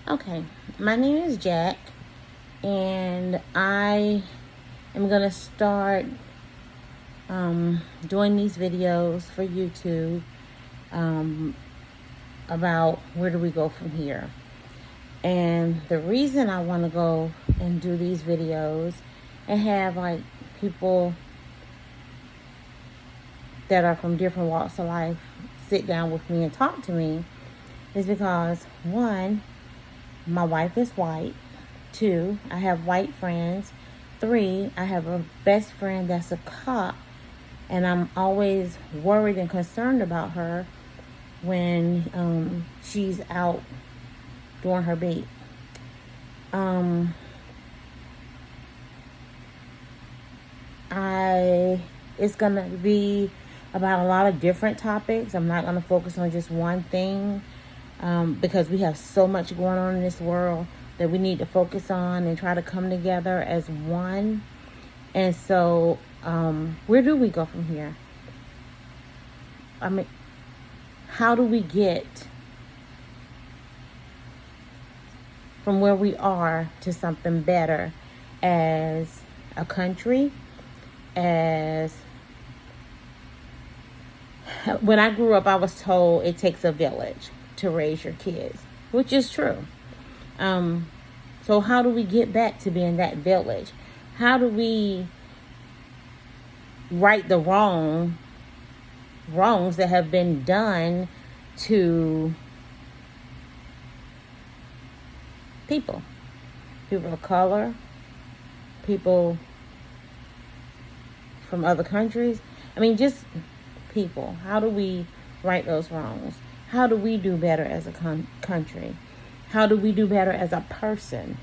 Okay, my name is Jack, and I am going to start doing these videos for YouTube um, about where do we go from here. And the reason I want to go and do these videos and have like people that are from different walks of life sit down with me and talk to me is because, one, my wife is white. Two, I have white friends. Three, I have a best friend that's a cop, and I'm always worried and concerned about her when she's out doing her beat. Um, it's gonna be about a lot of different topics. I'm not gonna focus on just one thing because we have so much going on in this world that we need to focus on and try to come together as one. And so, where do we go from here? I mean, how do we get from where we are to something better as a country? As when I grew up, I was told it takes a village to raise your kids, which is true. So how do we get back to being that village? How do we right the wrongs that have been done to people of color, people from other countries? I mean, just people. How do we right those wrongs? How do we do better as a country? How do we do better as a person?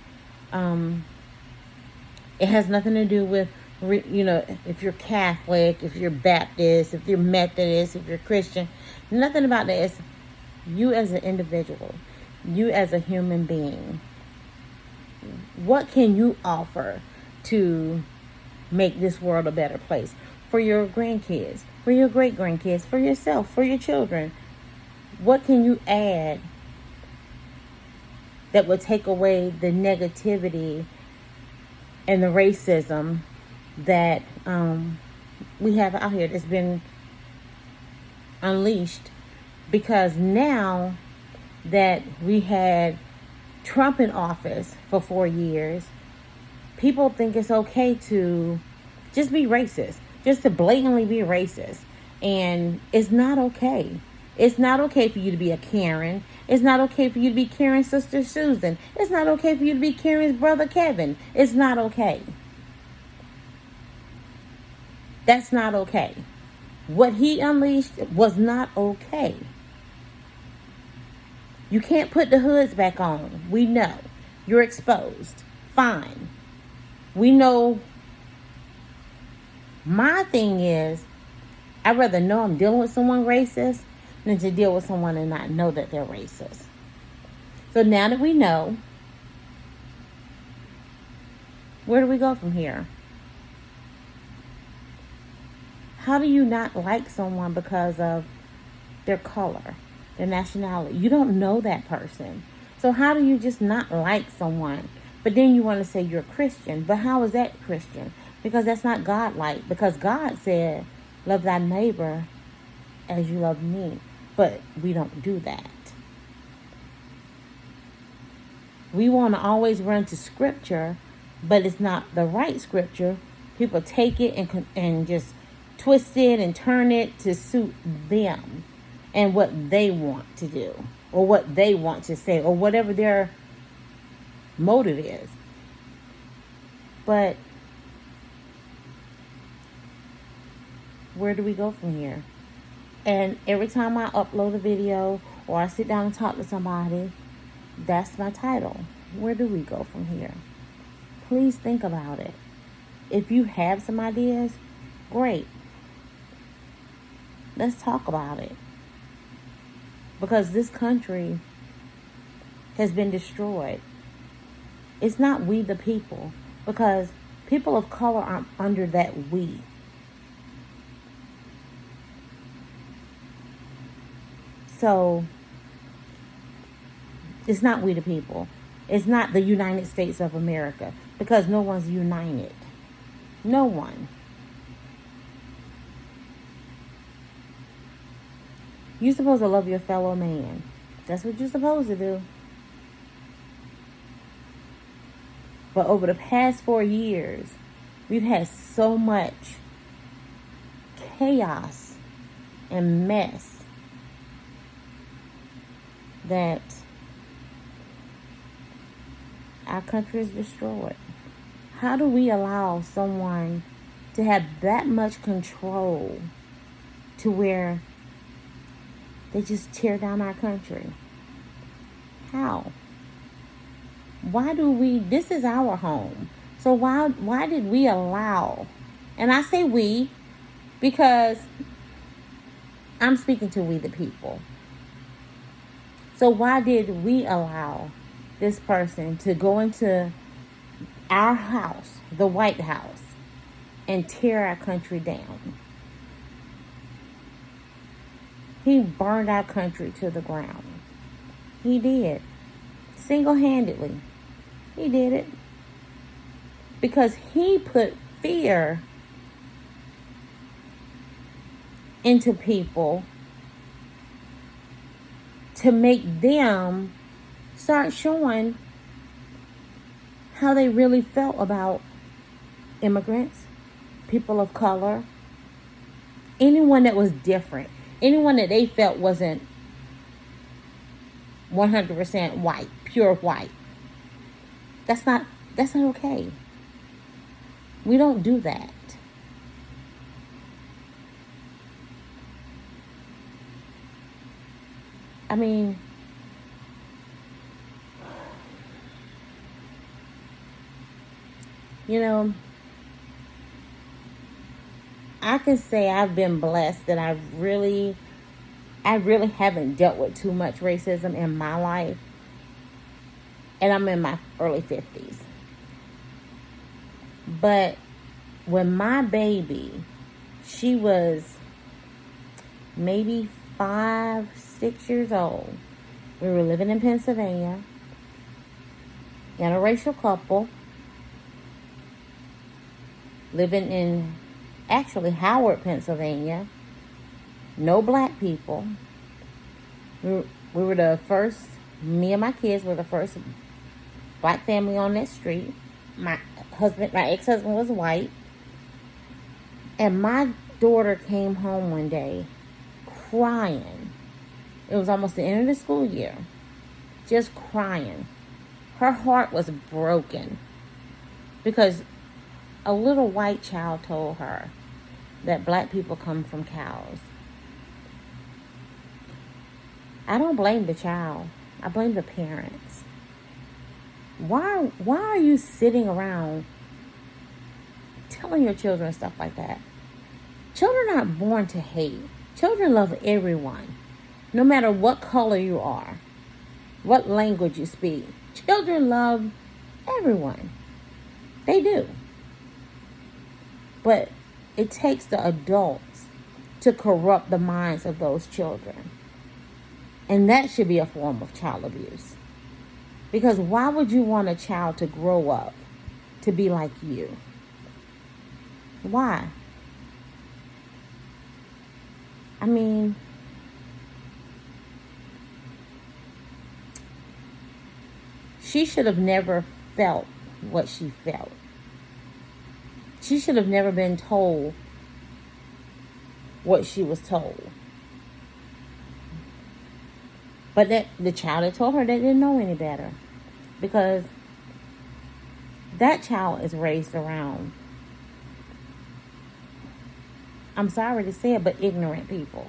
It has nothing to do with, if you're Catholic, if you're Baptist, if you're Methodist, if you're Christian. Nothing about that. It's you as an individual, you as a human being. What can you offer to make this world a better place for your grandkids, for your great grandkids, for yourself, for your children? What can you add that would take away the negativity and the racism that we have out here that's been unleashed? Because now that we had Trump in office for 4 years, people think it's okay to just be racist, just to blatantly be racist. And it's not okay. It's not okay for you to be a Karen. It's not okay for you to be Karen's sister Susan. It's not okay for you to be Karen's brother Kevin. It's not okay. That's not okay. What he unleashed was not okay. You can't put the hoods back on. We know. You're exposed. Fine. We know. My thing is, I'd rather know I'm dealing with someone racist than to deal with someone and not know that they're racist. So now that we know, where do we go from here? How do you not like someone because of their color, their nationality? You don't know that person. So how do you just not like someone? But then you want to say you're Christian. But how is that Christian? Because that's not God-like. Because God said, love thy neighbor as you love me. But we don't do that. We want to always run to scripture, but it's not the right scripture. People take it and just twist it and turn it to suit them and what they want to do or what they want to say or whatever their motive is. But where do we go from here? And every time I upload a video or I sit down and talk to somebody, that's my title. Where do we go from here? Please think about it. If you have some ideas, great. Let's talk about it. Because this country has been destroyed. It's not we the people. Because people of color aren't under that we. So It's not we the people. It's not the United States of America, because no one's united. No one. You're supposed to love your fellow man. That's what you're supposed to do. But over the past 4 years, we've had so much chaos and mess that our country is destroyed. How do we allow someone to have that much control to where they just tear down our country? How? Why do we, this is our home. So why did we allow, and I say we because I'm speaking to we the people. So why did we allow this person to go into our house, the White House, and tear our country down? He burned our country to the ground. He did. Single-handedly. He did it. Because he put fear into people to make them start showing how they really felt about immigrants, people of color, anyone that was different, anyone that they felt wasn't 100% white, pure white. That's not okay. We don't do that. I mean, you know, I can say I've been blessed that I really haven't dealt with too much racism in my life. And I'm in my early 50s. But when my baby, she was maybe 5, 6 years old, we were living in Pennsylvania, interracial couple, living in actually Howard, Pennsylvania. No black people. We were the first, me and my kids were the first black family on that street. My ex-husband was white. And my daughter came home one day crying. It was almost the end of the school year. Just crying. Her heart was broken because a little white child told her that black people come from cows. I don't blame the child. I blame the parents. Why are you sitting around telling your children stuff like that? Children aren't born to hate. Children love everyone, no matter what color you are, what language you speak. Children love everyone. They do. But it takes the adults to corrupt the minds of those children. And that should be a form of child abuse. Because why would you want a child to grow up to be like you? Why? I mean, she should have never felt what she felt. She should have never been told what she was told. But that the child that told her, they didn't know any better. Because that child is raised around, I'm sorry to say it, but ignorant people.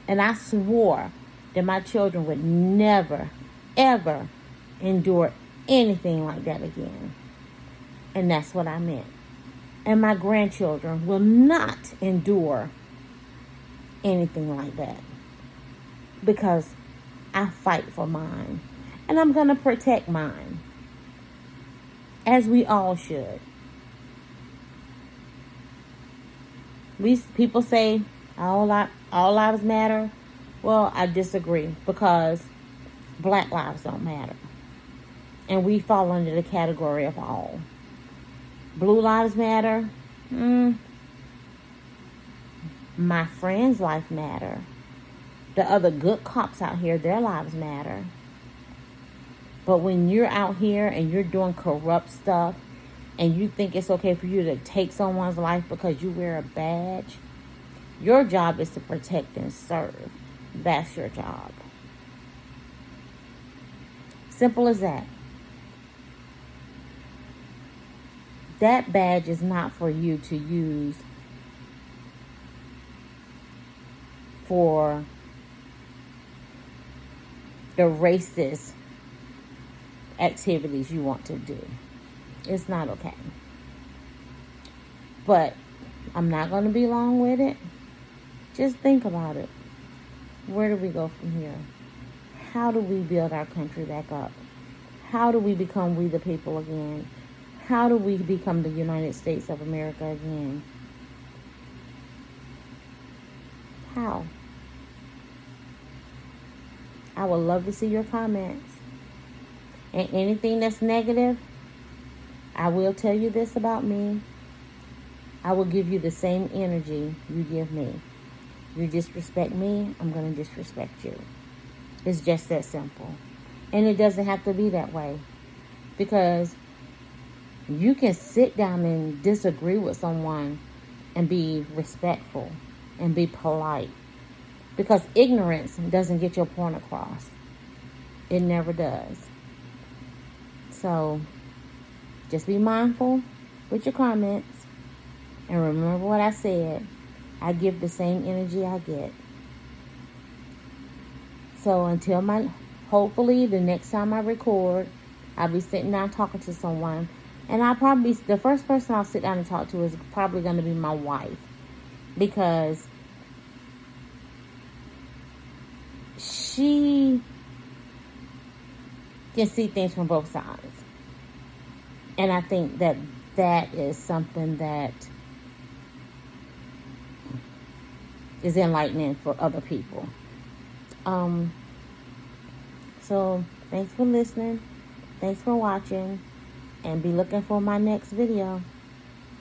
And I swore that my children would never, ever endure anything like that again. And that's what I meant. And my grandchildren will not endure anything like that. Because I fight for mine. And I'm going to protect mine. As we all should. People say All lives matter. Well, I disagree, because black lives don't matter. And we fall under the category of all. Blue lives matter. My friend's life matter. The other good cops out here, their lives matter. But when you're out here and you're doing corrupt stuff, and you think it's okay for you to take someone's life because you wear a badge, your job is to protect and serve. That's your job. Simple as that. That badge is not for you to use for the racist activities you want to do. It's not okay. But I'm not going to be long with it. Just think about it. Where do we go from here? How do we build our country back up? How do we become we the people again? How do we become the United States of America again? How? I would love to see your comments. And anything that's negative, I will tell you this about me. I will give you the same energy you give me. You disrespect me, I'm going to disrespect you. It's just that simple. And it doesn't have to be that way. Because you can sit down and disagree with someone and be respectful and be polite. Because ignorance doesn't get your point across. It never does. So, just be mindful with your comments. And remember what I said. I give the same energy I get. So hopefully the next time I record, I'll be sitting down talking to someone. And the first person I'll sit down and talk to is probably going to be my wife. Because she can see things from both sides. And I think that is something that is enlightening for other people. So thanks for listening. Thanks for watching. And be looking for my next video.